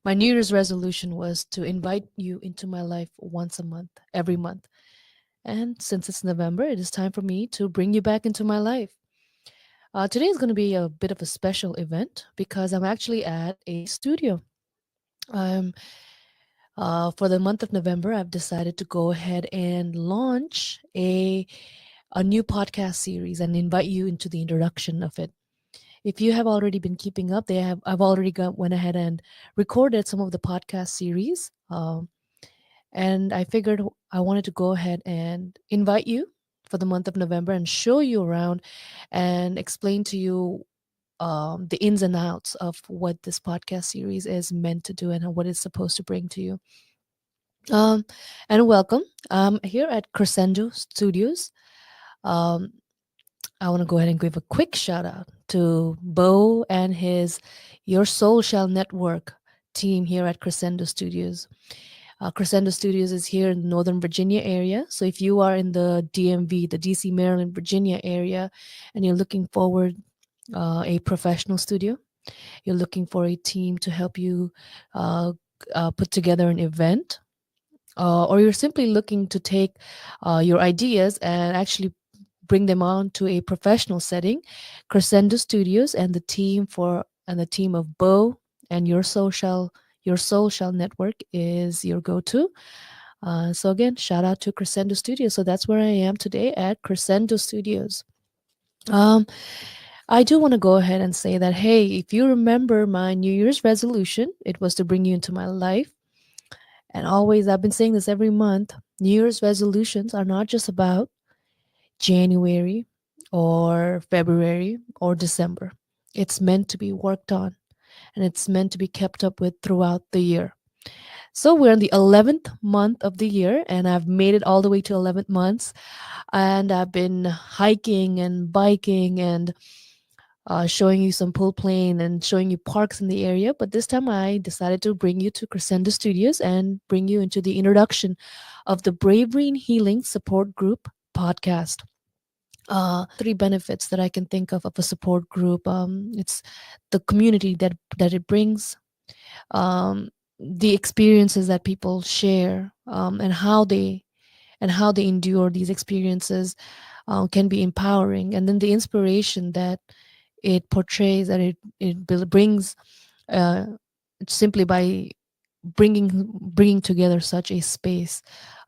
My New Year's resolution was to invite you into my life once a month, every month. And since it's November, it is time for me to bring you back into my life. Today is going to be a bit of a special event because I'm actually at a studio. Um, for the month of November, I've decided to go ahead and launch a new podcast series and invite you into the introduction of it. If you have already been keeping up, I've already went ahead and recorded some of the podcast series. And I figured I wanted to go ahead and invite you for the month of November and show you around and explain to you the ins and outs of what this podcast series is meant to do and what it's supposed to bring to you. Um, and welcome. Here at Crescendo Studios. Um, I want to go ahead and give a quick shout out to Bo and his Your Soul Shall Network team here at Crescendo Studios. Crescendo Studios is here in the Northern Virginia area. So if you are in the DMV, the DC, Maryland, Virginia area, and you're looking forward a professional studio, you're looking for a team to help you uh, put together an event, or you're simply looking to take your ideas and actually bring them on to a professional setting, Crescendo Studios and the team of Bo and Your Soul Shall Network is your go-to. So again, shout out to Crescendo Studios. So that's where I am today at Crescendo Studios. Um, I do want to go ahead and say that, hey, if you remember my New Year's resolution, it was to bring you into my life. And always, I've been saying this every month, New Year's resolutions are not just about January or February or December. It's meant to be worked on and it's meant to be kept up with throughout the year. So we're in the 11th month of the year and I've made it all the way to 11 months, and I've been hiking and biking and showing you some pool plane and showing you parks in the area. But this time I decided to bring you to Crescendo Studios and bring you into the introduction of the Bravery in Healing Support Group podcast. Three benefits that I can think of a support group. It's the community that it brings, um, the experiences that people share, and how they endure these experiences can be empowering, and then the inspiration that it portrays, that it brings, uh, simply by bringing together such a space,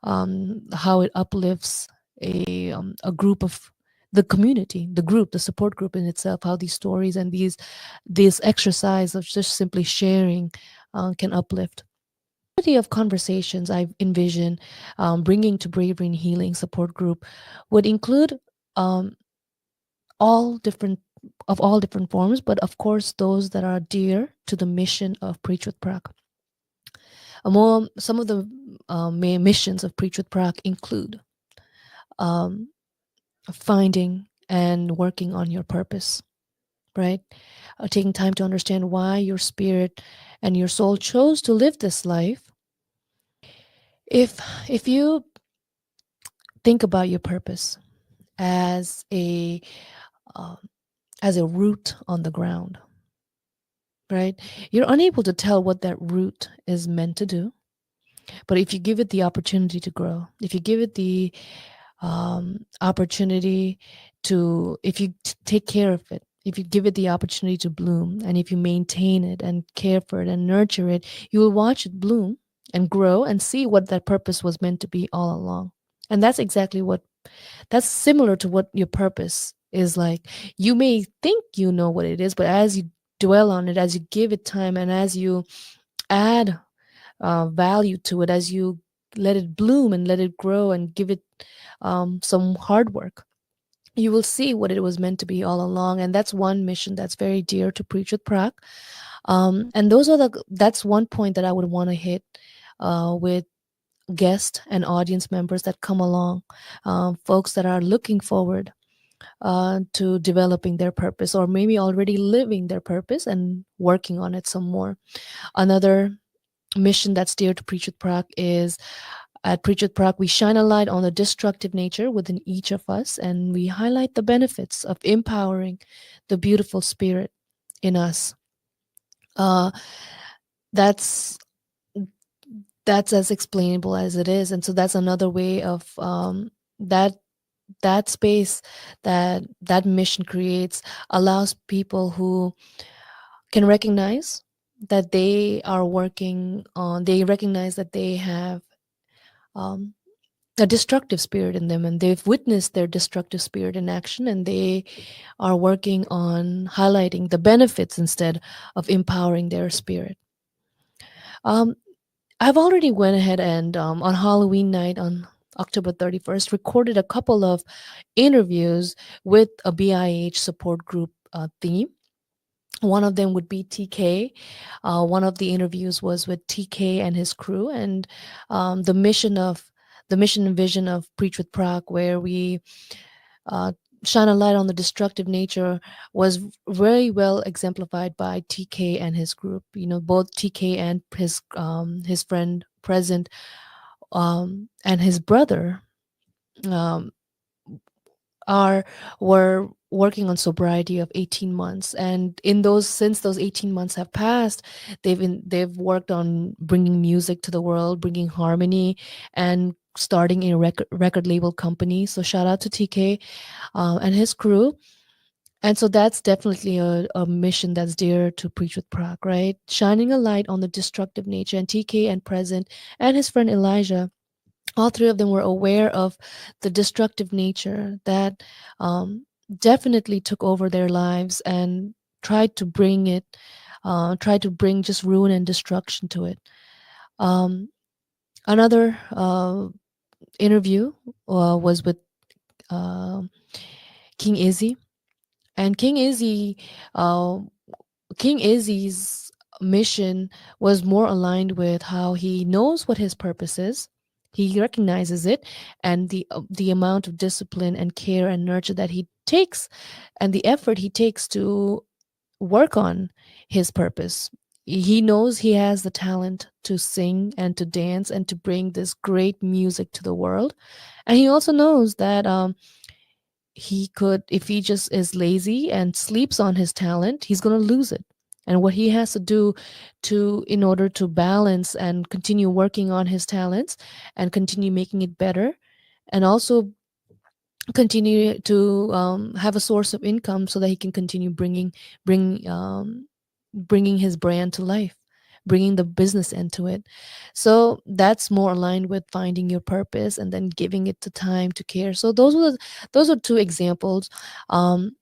how it uplifts a group of the community, the group, the support group in itself, how these stories and these exercise of just simply sharing can uplift of conversations I envision bringing to Bravery and Healing Support Group would include um, all different all different forms, but of course those that are dear to the mission of Preach with Prague. Some of the main missions of Preach with Prague include um, finding and working on your purpose, right? Taking time to understand why your spirit and your soul chose to live this life. If if you think about your purpose as um, a root on the ground, right? You're unable to tell what that root is meant to do, but if you give it the opportunity to grow, if you give it the opportunity to, if you take care of it, if you give it the opportunity to bloom, and if you maintain it and care for it and nurture it, you will watch it bloom and grow and see what that purpose was meant to be all along. And that's similar to what your purpose is like. You may think you know what it is, but as you dwell on it, as you give it time, and as you add value to it, as you let it bloom and let it grow and give it some hard work, you will see what it was meant to be all along. And that's one mission that's very dear to Preach with Prague. And that's one point that I would want to hit with guests and audience members that come along, folks that are looking forward to developing their purpose, or maybe already living their purpose and working on it some more. Another mission that's dear to Preach with Prague is, at Preach with Prague, we shine a light on the destructive nature within each of us, and we highlight the benefits of empowering the beautiful spirit in us. Uh, that's that's as explainable as it is. And so that's another way of that that space that that mission creates allows people who can recognize that they are working on, they recognize that they have um, a destructive spirit in them, and they've witnessed their destructive spirit in action, and they are working on highlighting the benefits instead of empowering their spirit. um, I've already went ahead and on Halloween night on October 31st recorded a couple of interviews with a BIH support group theme. One of them would be TK. One of the interviews was with TK and his crew, and the mission and vision of Preach with Prague, where we uh, shine a light on the destructive nature, was very well exemplified by TK and his group. You know, both TK and his friend present and his brother um, are were working on sobriety of 18 months, and in those since those 18 months have passed, they've worked on bringing music to the world, bringing harmony, and starting a record label company. So shout out to TK and his crew. And so that's definitely a mission that's dear to Preach with Prague, right? Shining a light on the destructive nature. And TK and Present and his friend Elijah, all three of them were aware of the destructive nature that definitely took over their lives and tried to bring it, tried to bring just ruin and destruction to it. Um, Another interview was with uh, King Izzy, and uh, King Izzy's mission was more aligned with how he knows what his purpose is. He recognizes it, and the amount of discipline and care and nurture that he takes, and the effort he takes to work on his purpose. He knows he has the talent to sing and to dance and to bring this great music to the world, and he also knows that he could, if he just is lazy and sleeps on his talent, he's going to lose it. And what he has to do to in order to balance and continue working on his talents and continue making it better, and also continue to have a source of income so that he can continue bring bringing his brand to life, bringing the business into it. So that's more aligned with finding your purpose and then giving it the time to care. So those are two examples um,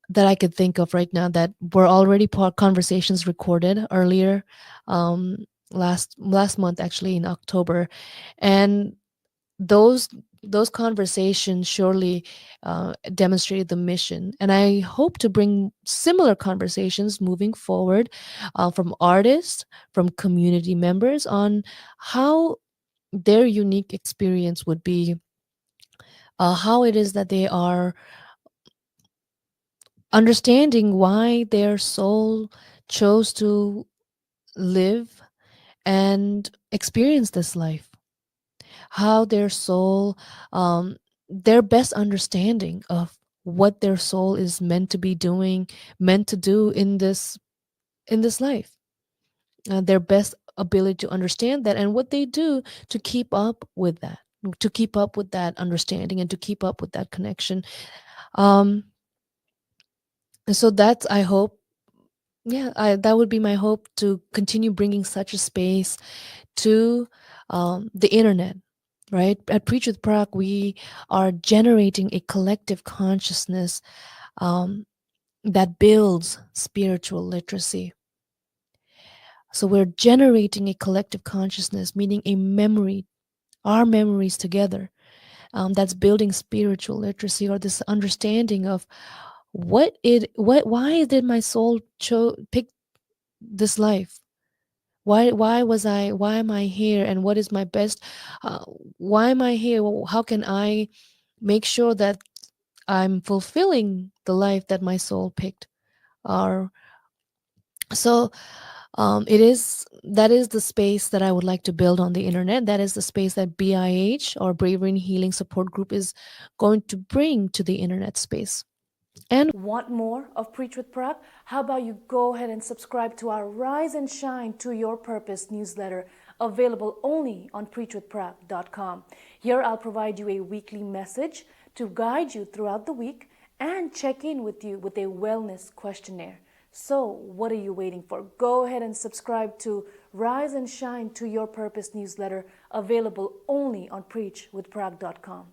that I could think of right now that were already part conversations recorded earlier, um, last month, actually in October. And those those conversations surely demonstrated the mission, and I hope to bring similar conversations moving forward, from artists, from community members, on how their unique experience would be, how it is that they are understanding why their soul chose to live and experience this life, how their soul, their best understanding of what their soul is meant to be doing, meant to do in this life, their best ability to understand that, and what they do to keep up with that, to keep up with that understanding, and to keep up with that connection. um and so that's, I hope, yeah, that would be my hope, to continue bringing such a space to the internet, right? At Preach with Prague, we are generating a collective consciousness um, that builds spiritual literacy. So we're generating a collective consciousness, meaning a memory, our memories together, that's building spiritual literacy, or this understanding of why did my soul pick this life? Why am I here, and what is my best, uh, why am I here? How can I make sure that I'm fulfilling the life that my soul picked? Or so it is that is the space that I would like to build on the internet. That is the space that BIH, or Bravery in Healing Support Group, is going to bring to the internet space. And Want more of Preach with Prab? How about you go ahead and subscribe to our Rise and Shine to Your Purpose newsletter, available only on preachwithprab.com. Here I'll provide you a weekly message to guide you throughout the week and check in with you with a wellness questionnaire. So, what are you waiting for? Go ahead and subscribe to Rise and Shine to Your Purpose newsletter, available only on preachwithprab.com.